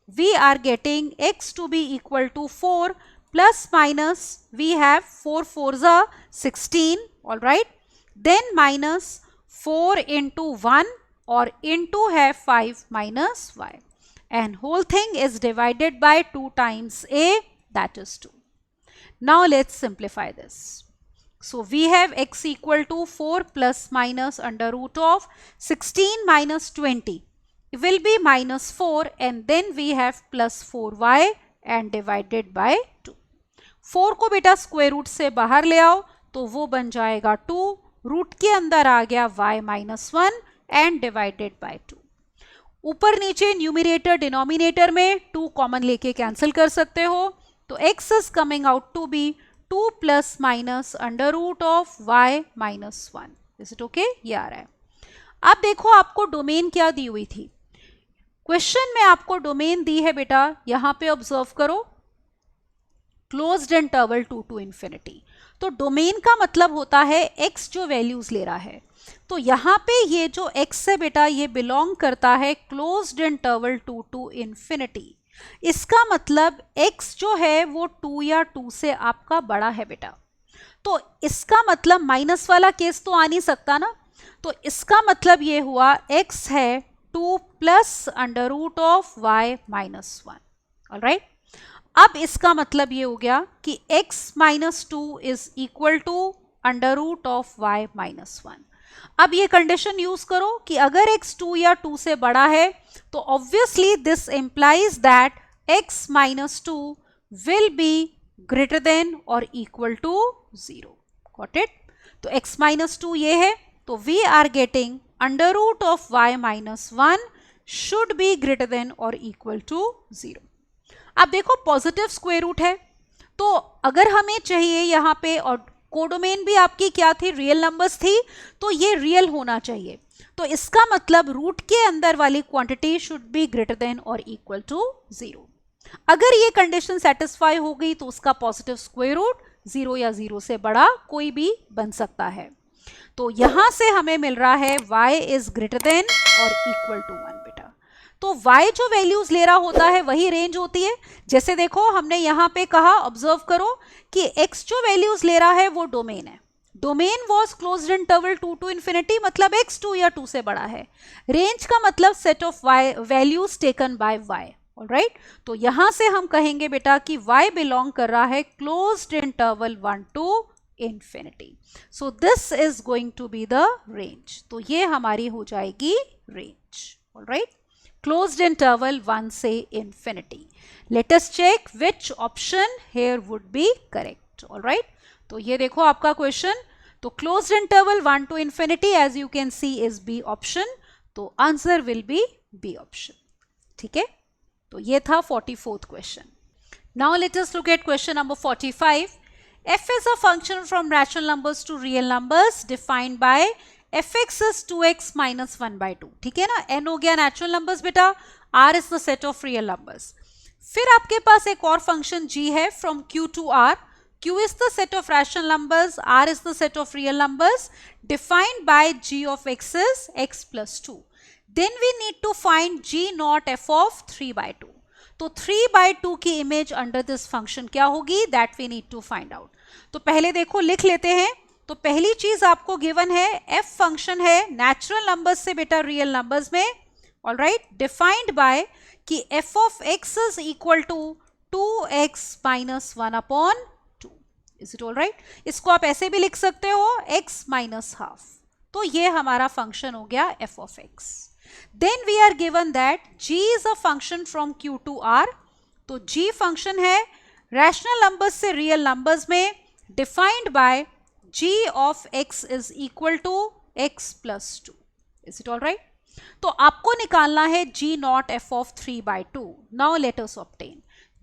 we are getting x to be equal to 4 plus minus we have 4 4 16। Alright, then minus 4 into 1 और इंटू है 5 minus y and whole thing is divided by 2 times a that is 2। Now let's simplify this. So we have x equal to 4 plus minus under root of 16 minus 20 will be minus 4 and then we have plus 4y and divided by 2. 4 को बेटा square root से बाहर ले आओ तो वो बन जाएगा 2, रूट के अंदर आ गया y minus 1 and divided by 2. ऊपर नीचे न्यूमरेटर डिनोमिनेटर में 2 कॉमन लेके कैंसिल कर सकते हो, तो x is coming out to be 2 plus minus under root of y minus 1। Is it okay? ये आ रहा है। अब देखो आपको डोमेन क्या दी हुई थी, क्वेश्चन में आपको डोमेन दी है बेटा, यहां पे ऑब्जर्व करो क्लोज्ड इंटरवल 2 to इन्फिनिटी। तो डोमेन का मतलब होता है x जो वैल्यूज ले रहा है, तो यहाँ पे ये जो x है बेटा ये बिलोंग करता है क्लोज्ड इंटरवल 2 to इन्फिनिटी। इसका मतलब x जो है वो 2 या 2 से आपका बड़ा है बेटा, तो इसका मतलब माइनस वाला केस तो आ नहीं सकता ना, तो इसका मतलब ये हुआ x है 2 plus under root of y minus 1। Alright, अब इसका मतलब ये हो गया कि x minus 2 is equal to under root of y minus 1। अब ये कंडीशन यूज करो कि अगर x 2 या 2 से बड़ा है तो obviously this implies that x minus 2 will be greater than और इक्वल टू 0। Got it? तो x माइनस 2 ये है, तो we are getting under root of y minus 1 should be greater than और इक्वल टू 0। अब देखो पॉजिटिव स्क्वायर रूट है, तो अगर हमें चाहिए यहाँ पे, और कोडोमेन भी आपकी क्या थी, रियल नंबर्स थी, तो ये रियल होना चाहिए। तो इसका मतलब रूट के अंदर वाली quantity should be greater than और इक्वल टू 0। अगर ये कंडीशन सेटिस्फाई हो गई तो उसका पॉजिटिव स्क्वायर रूट 0 या 0 से बड़ा कोई भी बन सकता है। तो यहां से हमें मिल रहा है y इज ग्रेटर देन और इक्वल टू 1 बेटा। तो y जो वैल्यूज ले रहा होता है वही रेंज होती है। जैसे देखो हमने यहां पे कहा, ऑब्जर्व करो कि x जो वैल्यूज ले रहा है वो डोमेन है। Domain was closed interval 2 to infinity, मतलब x 2 या 2 से बड़ा है। रेंज का मतलब set of y values taken by y। Alright, तो यहां से हम कहेंगे बेटा कि y बिलोंग कर रहा है closed interval 1 to infinity. So this is going to be the range. तो ये हमारी हो जाएगी रेंज। ऑलराइट, क्लोज्ड इंटरवल 1 से infinity. Let us check which option here would be correct. Alright, तो ये देखो आपका क्वेश्चन। तो closed interval 1 to infinity as you can see is B option, तो answer will be B option. ठीक है, तो ये था 44th question. Now let us look at question number 45। f is a function from rational numbers to real numbers defined by fx is 2x minus 1 by 2। ठीक है ना, n हो गया नेचुरल नंबर्स बेटा, r is the set of real numbers। फिर आपके पास एक और फंक्शन g है from q to r। q is the set of rational numbers, r is the set of real numbers defined by g of x is x plus 2। Then we need to find g naught f of 3 by 2। तो 3 by 2 की image under this function क्या होगी, that we need to find out. तो पहले देखो लिख लेते हैं। तो पहली चीज आपको गिवन है, f फंक्शन है नेचुरल नंबर्स से बेटा रियल नंबर्स में। ऑलराइट, डिफाइंड बाय कि f of x is equal to 2x minus 1 upon 2। Is it alright? इसको आप ऐसे भी लिख सकते हो x माइनस हाफ। तो ये हमारा फंक्शन हो गया f of x। Then we are given that g is a function from q to r। तो g फंक्शन है रैशनल नंबर्स से रियल नंबर्स में, defined bye g of x is equal to x plus 2। Is it all right? तो आपको निकालना है g naught f of 3 by 2। Now let us obtain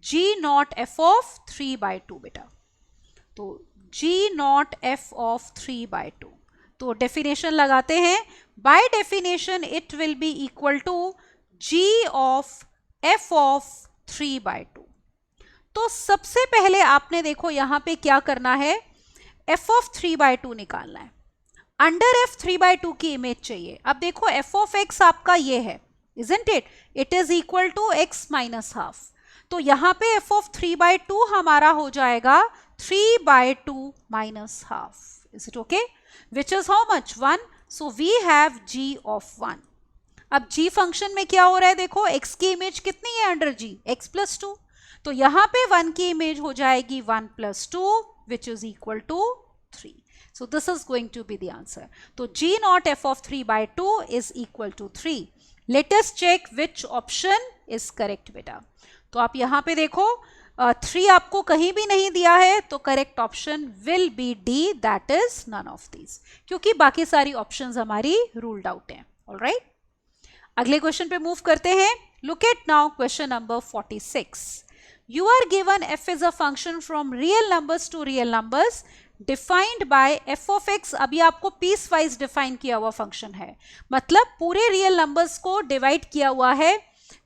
g naught f of 3 by 2 बेटा। तो g naught f of 3 by 2, तो definition लगाते हैं। By definition it will be equal to g of f of 3 by 2। तो सबसे पहले आपने देखो यहां पे क्या करना है, f ऑफ 3 by 2 निकालना है। अंडर f 3 by 2 की इमेज चाहिए। अब देखो f ऑफ x आपका ये है, isn't it? It is equal to x minus half. तो यहां पे f ऑफ 3 by 2 हमारा हो जाएगा 3 by 2 minus half. Is it okay? Which is how much? 1. So we have g of 1. अब g फंक्शन में क्या हो रहा है, देखो x की इमेज कितनी है अंडर g, x plus 2। तो यहाँ पे 1 की इमेज हो जाएगी 1 plus 2 which is equal to 3. So this is going to be the answer. तो g naught f of 3 by 2 is equal to 3. Let us check which option is correct बेटा। तो आप यहाँ पे देखो 3 आपको कहीं भी नहीं दिया है, तो correct option will be D, that is none of these, क्योंकि बाकी सारी ऑप्शंस हमारी रूल्ड आउट हैं। ऑलराइट, अगले क्वेश्चन पे मूव करते हैं। Look at now question number 46। You are given f is a function from real numbers to real numbers defined by f of x। अभी आपको पीस वाइज डिफाइन किया हुआ function है, मतलब पूरे रियल नंबर्स को डिवाइड किया हुआ है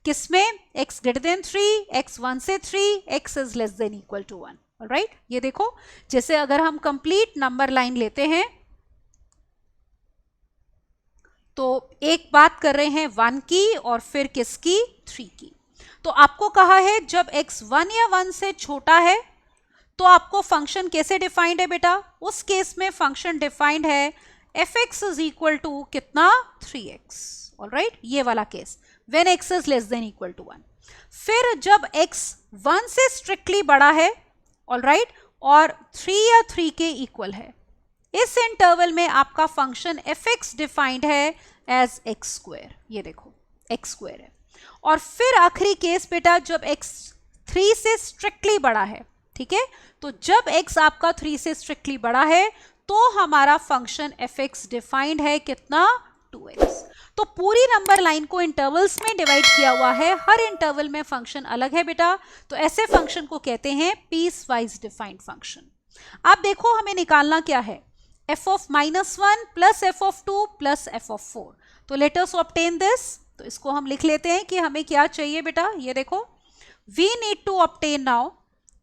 किसमें, x ग्रेटर देन 3, x 1 से 3, x is less than equal to 1। Alright, ये देखो जैसे अगर हम कंप्लीट नंबर लाइन लेते हैं तो एक बात कर रहे हैं 1 की और फिर किसकी, 3 की। तो आपको कहा है जब x 1 या 1 से छोटा है तो आपको फंक्शन कैसे डिफाइंड है बेटा, उस केस में फंक्शन डिफाइंड है fx इज इक्वल टू कितना, 3x। ऑलराइट, ये वाला case when x is less than equal to 1। फिर जब x 1 से स्ट्रिक्टली बड़ा है, ऑलराइट, और 3 या 3 के इक्वल है, इस इंटरवल में आपका फंक्शन fx डिफाइंड है एज x स्क्वायर। ये देखो x स्क्वायर है। और फिर आखिरी केस बेटा जब x 3 से स्ट्रिक्टली बड़ा है, ठीक है, तो जब x आपका 3 से स्ट्रिक्टली बड़ा है तो हमारा फंक्शन fx डिफाइंड है कितना, 2x। तो पूरी नंबर लाइन को इंटरवल्स में डिवाइड किया हुआ है, हर इंटरवल में फंक्शन अलग है बेटा, तो ऐसे फंक्शन को कहते हैं पीस वाइज डिफाइंड फंक्शन। अब देखो हमें निकालना क्या है, f of -1 plus f of 2 plus f of 4। तो लेट अस ऑब्टेन दिस, तो इसको हम लिख लेते हैं कि हमें क्या चाहिए बेटा, ये देखो we need to obtain now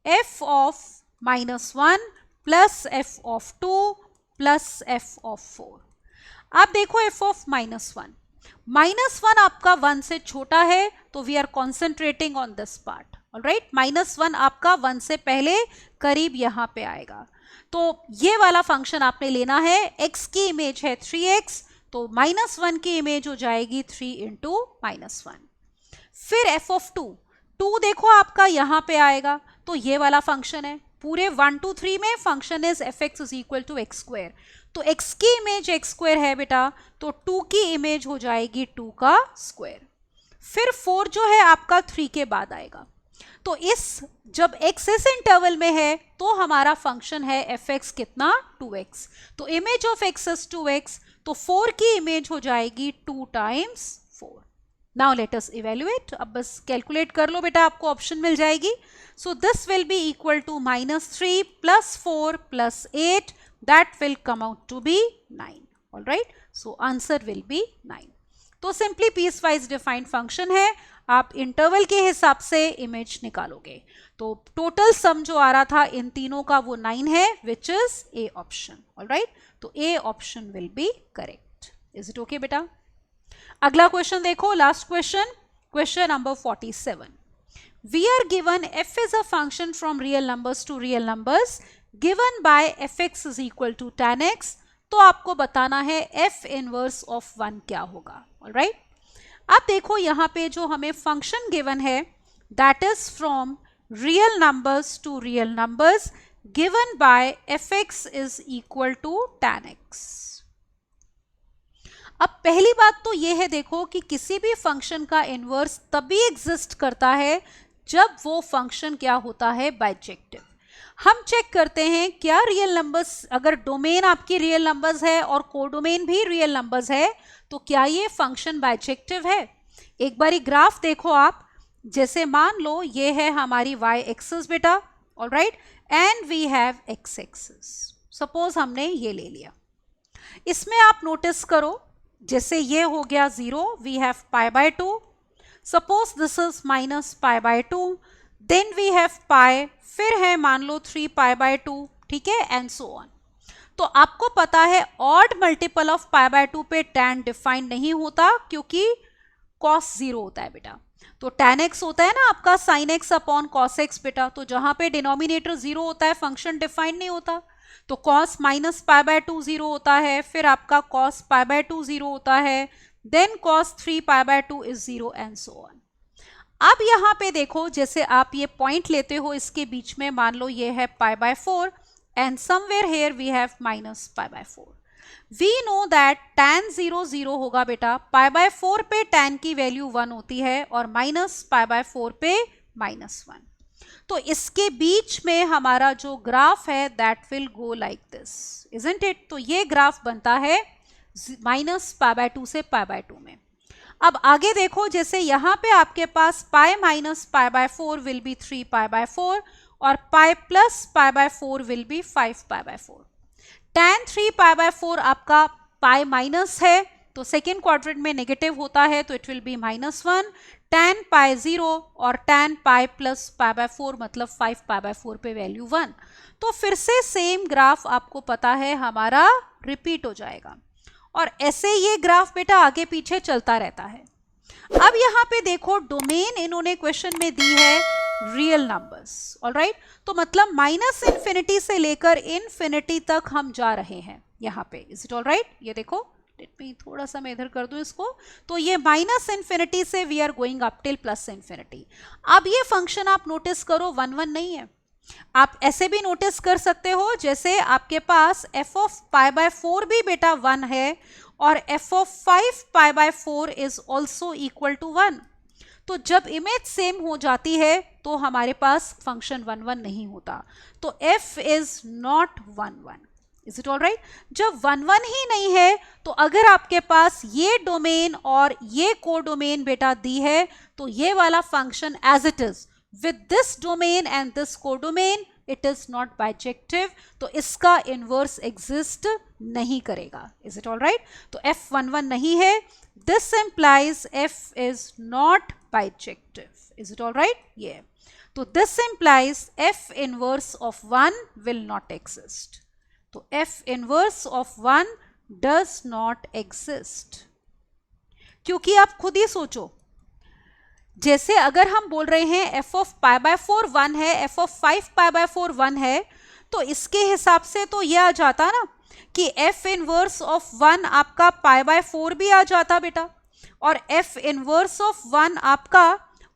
f of -1 plus f of 2 plus f of 4। अब देखो f of -1, -1 आपका 1 से छोटा है, तो we are concentrating on this part, alright. -1 आपका 1 से पहले करीब यहाँ पे आएगा, तो ये वाला फंक्शन आपने लेना है, x की इमेज है 3x, तो -1 की इमेज हो जाएगी 3 इंटू -1। फिर f of 2 देखो आपका यहाँ पे आएगा, तो ये वाला फंक्शन है, पूरे 1 2 3 में function is fx is equal to x square, तो x की इमेज x स्क्वायर है बेटा, तो 2 की इमेज हो जाएगी 2 का स्क्वायर। फिर 4 जो है आपका 3 के बाद आएगा, तो जब x इस इंटरवल में है तो हमारा फंक्शन है fx कितना 2x, तो image of x is 2x, तो 4 की इमेज हो जाएगी 2 टाइम्स 4। नाउ लेट अस इवेल्युएट, अब बस कैलकुलेट कर लो बेटा, आपको ऑप्शन मिल जाएगी। So this will be equal to -3 plus 4 plus 8, that will come out to be 9, alright. So answer will be 9। तो simply piecewise defined function है, आप इंटरवल के हिसाब से इमेज निकालोगे, तो टोटल सम जो आ रहा था इन तीनों का वो 9 है, which is A option, alright. तो A option will be correct. Is it okay बेटा? अगला क्वेश्चन देखो, last question, question number 47। We are given f is a function from real numbers to real numbers given by fx is equal to tan x, तो आपको बताना है f inverse of 1 क्या होगा, alright. अब देखो यहाँ पे जो हमें फंक्शन गिवन है, that is from real numbers to real numbers given by fx is equal to tan x। अब पहली बात तो ये है देखो कि किसी भी फंक्शन का इनवर्स तभी एग्जिस्ट करता है जब वो फंक्शन क्या होता है, बाइजेक्टिव। हम चेक करते हैं क्या रियल नंबर्स, अगर डोमेन आपकी रियल नंबर्स है और कोडोमेन भी रियल नंबर्स है, तो क्या ये फंक्शन बाइजेक्टिव है। एक बारी ग्राफ देखो आप, जैसे मान लो ये है हमारी y एक्सिस बेटा, alright, and we have x axis, suppose हमने ये ले लिया। इसमें आप नोटिस करो, जैसे ये हो गया 0, we have π/2, suppose this is -π/2, then we have pi, फिर है मान लो 3π/2, ठीक है, एंड सो ऑन। तो आपको पता है ऑड मल्टीपल ऑफ π/2 पे tan डिफाइन नहीं होता, क्योंकि cos 0 होता है बेटा, तो tan x होता है ना आपका sin x upon cos x बेटा, तो जहां पे डिनोमिनेटर 0 होता है फंक्शन डिफाइन नहीं होता, तो cos -π/2 0 होता है, फिर आपका cos π/2 0 होता है, then cos 3π/2 is 0 and so on. अब यहाँ पे देखो, जैसे आप ये पॉइंट लेते हो, इसके बीच में मान लो ये है π/4 and somewhere here we have -π/4। We know that tan 0 0 होगा बेटा, π/4 पे tan की वैल्यू 1 होती है और -π/4 पे -1, तो इसके बीच में हमारा जो ग्राफ है that will go like this, isn't it. तो ये ग्राफ बनता है -π/2 से π/2 में। अब आगे देखो, जैसे यहाँ पे आपके पास पाई माइनस π/4 विल बी 3π/4 और pi plus π/4 will be 5π/4। tan 3π/4 आपका पाई माइनस है, तो सेकेंड क्वाड्रेंट में नेगेटिव होता है, तो इट विल बी -1, tan पाई 0 और tan पाई प्लस π/4 मतलब 5π/4 पे वैल्यू 1। तो फिर से सेम ग्राफ आपको पता है हमारा रिपीट हो जाएगा, और ऐसे ये ग्राफ बेटा आगे पीछे चलता रहता है। अब यहाँ पे देखो, डोमेन इन्होंने क्वेश्चन में दी है रियल नंबर्स, ऑलराइट, तो मतलब -∞ से लेकर इनफिनिटी तक हम जा रहे हैं यहाँ पे, इज इट ऑलराइट। ये देखो, लेट मी थोड़ा सा मैं इधर कर दूं इसको, तो ये -∞ से we are going up till +∞। अब ये फंक्शन आप नोटिस करो 1 1 नहीं है, आप ऐसे भी नोटिस कर सकते हो, जैसे आपके पास f ऑफ π/4 भी बेटा 1 है और f of 5π/4 is also equal to 1। तो जब इमेज सेम हो जाती है तो हमारे पास फंक्शन 1 1 नहीं होता, तो f is not 1 1, is it all right? जब 1 1 ही नहीं है तो अगर आपके पास ये डोमेन और ये कोडोमेन बेटा दी है तो ये वाला function as it is with this domain and this codomain it is not bijective, तो इसका इनवर्स एग्जिस्ट नहीं करेगा। Is it all right? तो f11 नहीं है, this implies f is not bijective. Is it all right? ये तो this implies f inverse of 1 will not exist. तो f inverse of 1 does not exist, क्योंकि आप खुद ही सोचो, जैसे अगर हम बोल रहे हैं f ऑफ पाई बाय 4 1 है, f ऑफ 5 पाई बाय 4 1 है, तो इसके हिसाब से तो ये आ जाता ना कि f इनवर्स ऑफ 1 आपका पाई बाय 4 भी आ जाता बेटा, और f इनवर्स ऑफ 1 आपका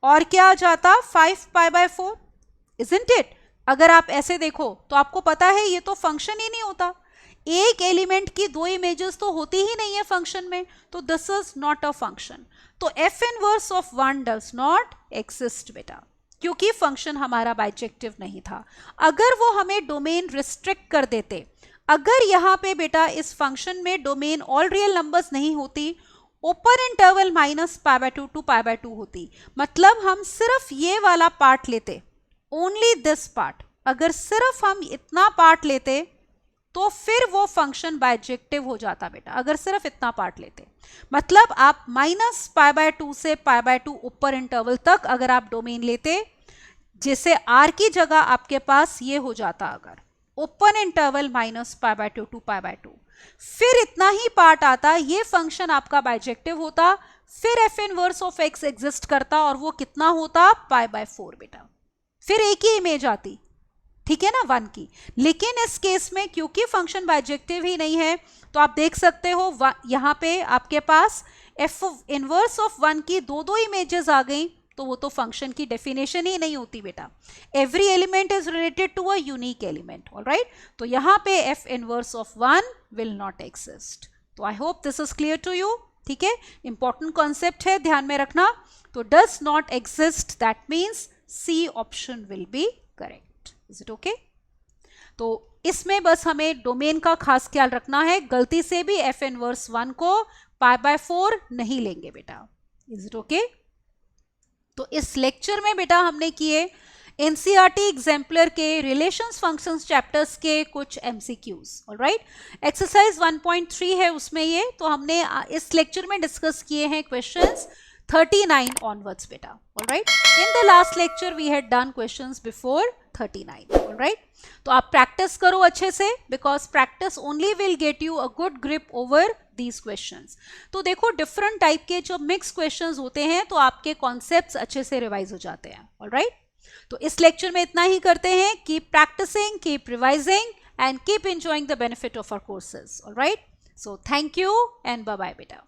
और क्या आ जाता 5 पाई बाय 4, इजंट इट? अगर आप ऐसे देखो तो आपको पता है ये तो फंक्शन ही नहीं होता, एक एलिमेंट की दो इमेजेस तो होती ही नहीं है फंक्शन में, तो this is not a function. तो f inverse of 1 does not exist बेटा, क्योंकि फंक्शन हमारा बाइजेक्टिव नहीं था। अगर वो हमें डोमेन रिस्ट्रिक्ट कर देते, अगर यहाँ पे बेटा इस फंक्शन में डोमेन ऑल रियल नंबर्स नहीं होती, open interval minus pi by 2 to pi by 2 होती, मतलब हम सिर्फ ये वाला पार्ट लेते, ओनली दिस पार्ट, अगर सिर्फ हम इतना पार्ट लेते तो फिर वो फंक्शन बाइजेक्टिव हो जाता बेटा, अगर सिर्फ इतना पार्ट लेते। मतलब आप माइनस पाई बाय 2 से पाई बाय 2 ऊपर इंटरवल तक अगर आप डोमेन लेते, जैसे r की जगह आपके पास ये हो जाता, अगर open interval minus pi by 2 to pi by 2, फिर इतना ही पार्ट आता, ये फंक्शन आपका बाइजेक्टिव होता, फिर f inverse of x exist करता और वो कितना होता पाई बाय 4 बेटा, फिर एक ही इमेज आती, ठीक है ना, 1 की। लेकिन इस केस में क्योंकि फंक्शन बाइजेक्टिव ही नहीं है, तो आप देख सकते हो यहाँ पे आपके पास f इनवर्स ऑफ 1 की दो इमेजेस आ गई, तो वो तो फंक्शन की डेफिनेशन ही नहीं होती बेटा। Every element is related to a unique element, alright? तो यहाँ पे f inverse of 1 will not exist. तो I hope this is clear to you, ठीक है? इंपॉर्टेंट कॉन्सेप्ट है, ध्यान में रखना। तो does not exist, that means C option will be correct. Is it okay? तो इसमें बस हमें डोमेन का खास ख्याल रखना है, गलती से भी f इनवर्स 1 को पाई बाय 4 नहीं लेंगे बेटा। Is it okay? तो इस लेक्चर में बेटा हमने किए एनसीईआरटी एग्जाम्पलर के रिलेशंस फंक्शंस चैप्टर्स के कुछ एमसीक्यूज, ऑलराइट? एक्सरसाइज 1.3 है उसमें ये, तो हमने इस लेक्चर में डिस्कस किए हैं क्वेश्चंस 39 onwards बेटा, alright? In the last lecture we had done questions before 39, alright? तो आप प्रैक्टिस करो अच्छे से, because practice only will get you a good grip over these questions. तो देखो डिफरेंट टाइप के जो मिक्स क्वेश्चंस होते हैं तो आपके कॉन्सेप्ट्स अच्छे से रिवाइज हो जाते हैं, ऑलराइट? तो इस लेक्चर में इतना ही करते हैं। Keep practicing, keep revising and keep enjoying the benefit of our courses, alright? So thank you and bye bye बेटा।